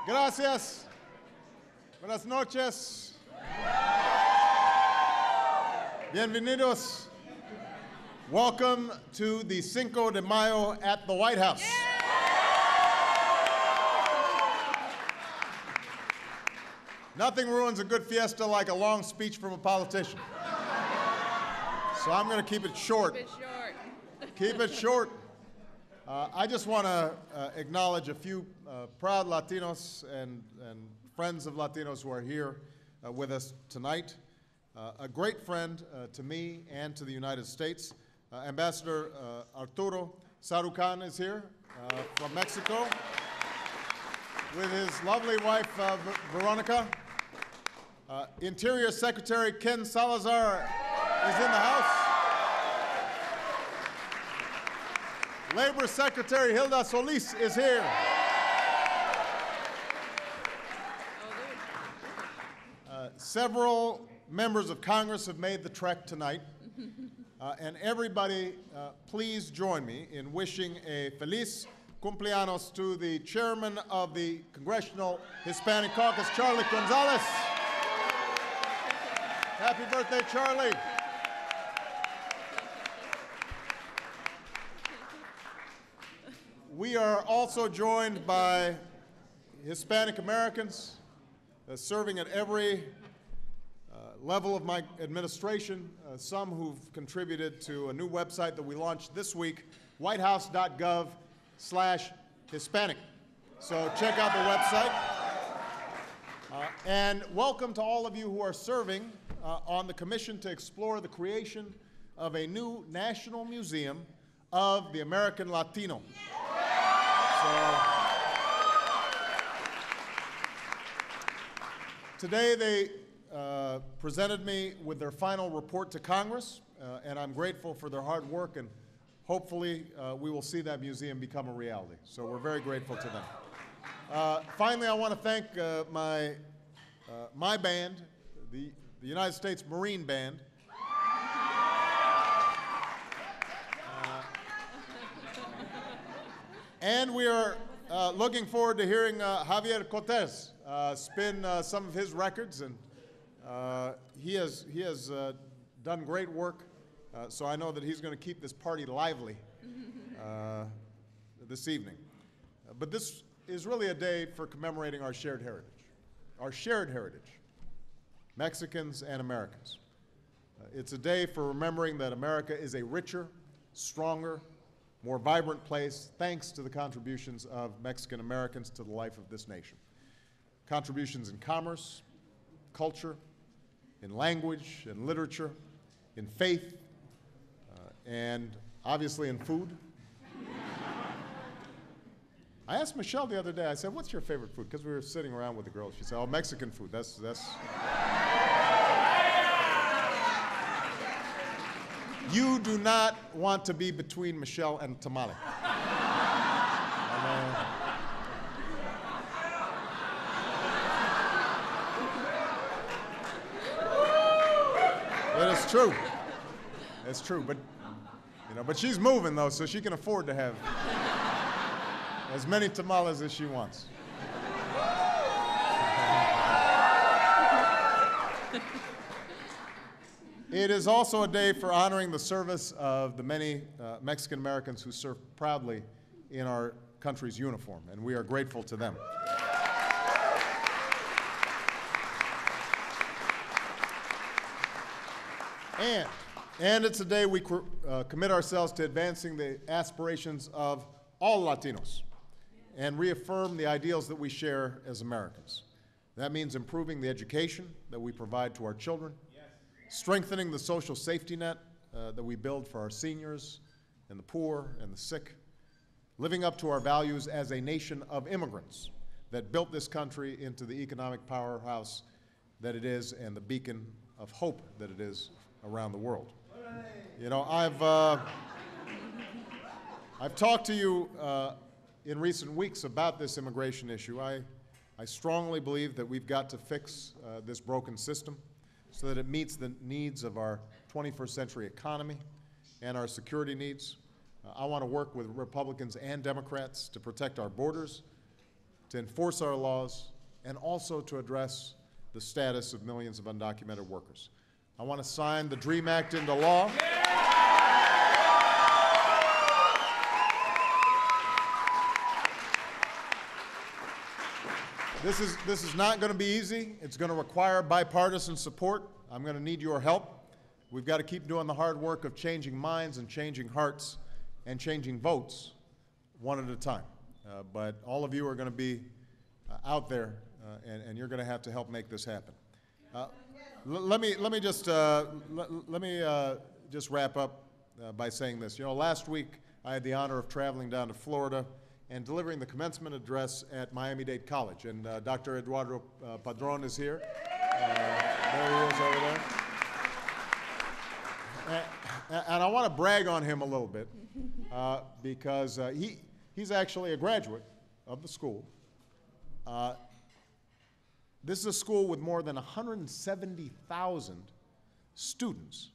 Gracias. Buenas noches. Bienvenidos. Welcome to the Cinco de Mayo at the White House. Nothing ruins a good fiesta like a long speech from a politician. So I'm going to keep it short. Keep it short. Keep it short. I just want to acknowledge a few proud Latinos and friends of Latinos who are here with us tonight. A great friend to me and to the United States. Ambassador Arturo Sarucan is here from Mexico with his lovely wife, Veronica. Interior Secretary Ken Salazar is in the house. Labor Secretary Hilda Solis is here. Several members of Congress have made the trek tonight. And everybody, please join me in wishing a feliz cumpleaños to the chairman of the Congressional Hispanic Caucus, Charlie Gonzalez. Happy birthday, Charlie. We are also joined by Hispanic Americans serving at every level of my administration, some who've contributed to a new website that we launched this week, whitehouse.gov/Hispanic. So check out the website. And welcome to all of you who are serving on the commission to explore the creation of a new national museum of the American Latino. So, today they presented me with their final report to Congress, and I'm grateful for their hard work, and hopefully we will see that museum become a reality. So we're very grateful to them. Finally, I want to thank my band, the United States Marine Band. And we are looking forward to hearing Javier Cortez spin some of his records, and he has done great work, so I know that he's going to keep this party lively this evening. But this is really a day for commemorating our shared heritage, Mexicans and Americans. It's a day for remembering that America is a richer, stronger, more vibrant place thanks to the contributions of Mexican Americans to the life of this nation. Contributions in commerce, culture, in language, in literature, in faith, and obviously in food. I asked Michelle the other day, I said, what's your favorite food? Because we were sitting around with the girls. She said, oh, Mexican food, that's. You do not want to be between Michelle and tamale. It is true. It's true, but but she's moving though, so she can afford to have as many tamales as she wants. It is also a day for honoring the service of the many Mexican Americans who serve proudly in our country's uniform, and we are grateful to them. And it's a day we commit ourselves to advancing the aspirations of all Latinos and reaffirm the ideals that we share as Americans. That means improving the education that we provide to our children, strengthening the social safety net that we build for our seniors and the poor and the sick, living up to our values as a nation of immigrants that built this country into the economic powerhouse that it is and the beacon of hope that it is around the world. I've talked to you in recent weeks about this immigration issue. I strongly believe that we've got to fix this broken system so that it meets the needs of our 21st century economy and our security needs. I want to work with Republicans and Democrats to protect our borders, to enforce our laws, and also to address the status of millions of undocumented workers. I want to sign the DREAM Act into law. This is not going to be easy. It's going to require bipartisan support. I'm going to need your help. We've got to keep doing the hard work of changing minds and changing hearts and changing votes one at a time. But all of you are going to be out there, and you're going to have to help make this happen. Let me just wrap up by saying this. You know, last week I had the honor of traveling down to Florida and delivering the commencement address at Miami-Dade College. And Dr. Eduardo Padron is here. There he is over there. And I want to brag on him a little bit because he's actually a graduate of the school. This is a school with more than 170,000 students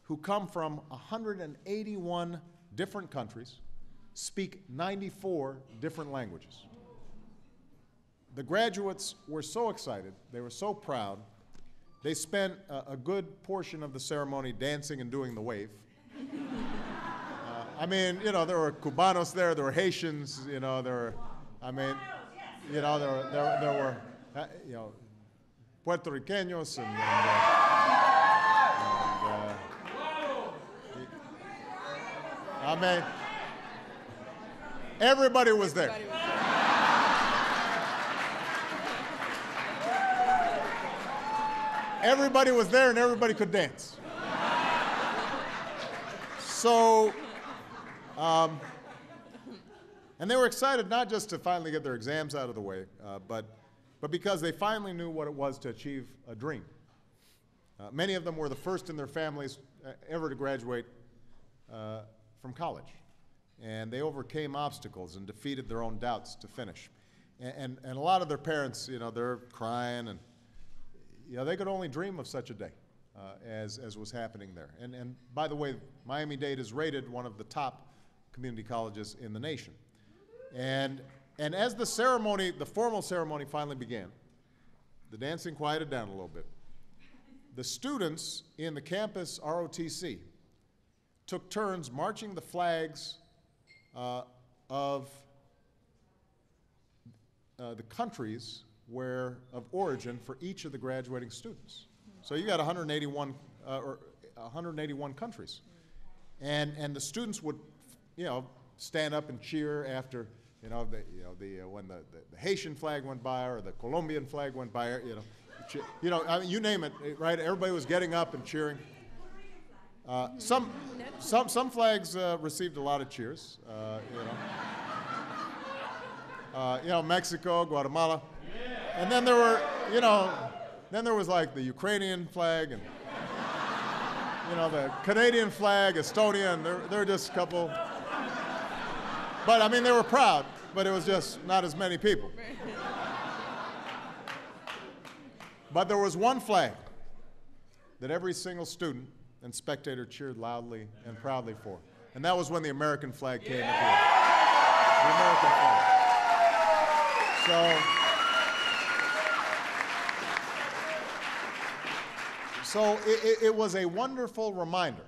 who come from 181 different countries, speak 94 different languages. The graduates were so excited, they were so proud, they spent a good portion of the ceremony dancing and doing the wave. I mean, you know, there were Cubanos there were Haitians, you know, there were, I mean, you know, there were, you know, Puerto Ricanos I mean, everybody was there. Everybody was there and everybody could dance. So, and they were excited not just to finally get their exams out of the way, but because they finally knew what it was to achieve a dream. Many of them were the first in their families ever to graduate from college. And they overcame obstacles and defeated their own doubts to finish. And a lot of their parents, you know, they're crying and, you know, they could only dream of such a day as was happening there. And by the way, Miami-Dade is rated one of the top community colleges in the nation. And as the ceremony, the formal ceremony finally began, the dancing quieted down a little bit. The students in the campus ROTC took turns marching the flags of the countries of origin for each of the graduating students. So you got 181 countries, and the students would, you know, stand up and cheer after, when the Haitian flag went by or the Colombian flag went by, I mean, you name it, right? Everybody was getting up and cheering. Some flags received a lot of cheers. Mexico, Guatemala, and then there were, then there was like the Ukrainian flag and, the Canadian flag, Estonia, and there were just a couple. But I mean, they were proud, but it was just not as many people. But there was one flag that every single student and spectator cheered loudly and proudly for. And that was when the American flag came up here. The American flag. So it was a wonderful reminder.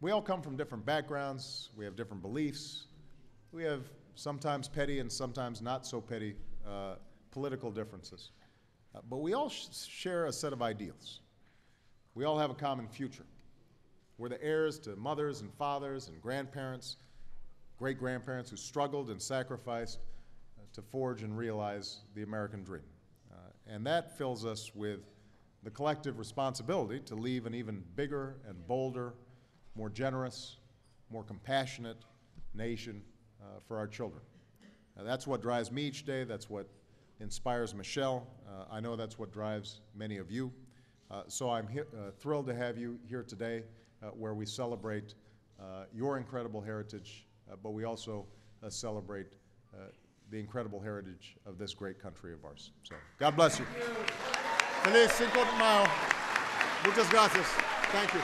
We all come from different backgrounds. We have different beliefs. We have sometimes petty and sometimes not so petty political differences. But we all share a set of ideals. We all have a common future. We're the heirs to mothers and fathers and grandparents, great-grandparents who struggled and sacrificed to forge and realize the American dream. And that fills us with the collective responsibility to leave an even bigger and bolder, more generous, more compassionate nation for our children. That's what drives me each day. That's what inspires Michelle. I know that's what drives many of you. So I'm thrilled to have you here today where we celebrate your incredible heritage, but we also celebrate the incredible heritage of this great country of ours. So God bless you. Feliz Cinco de Mayo. Muchas gracias. Thank you.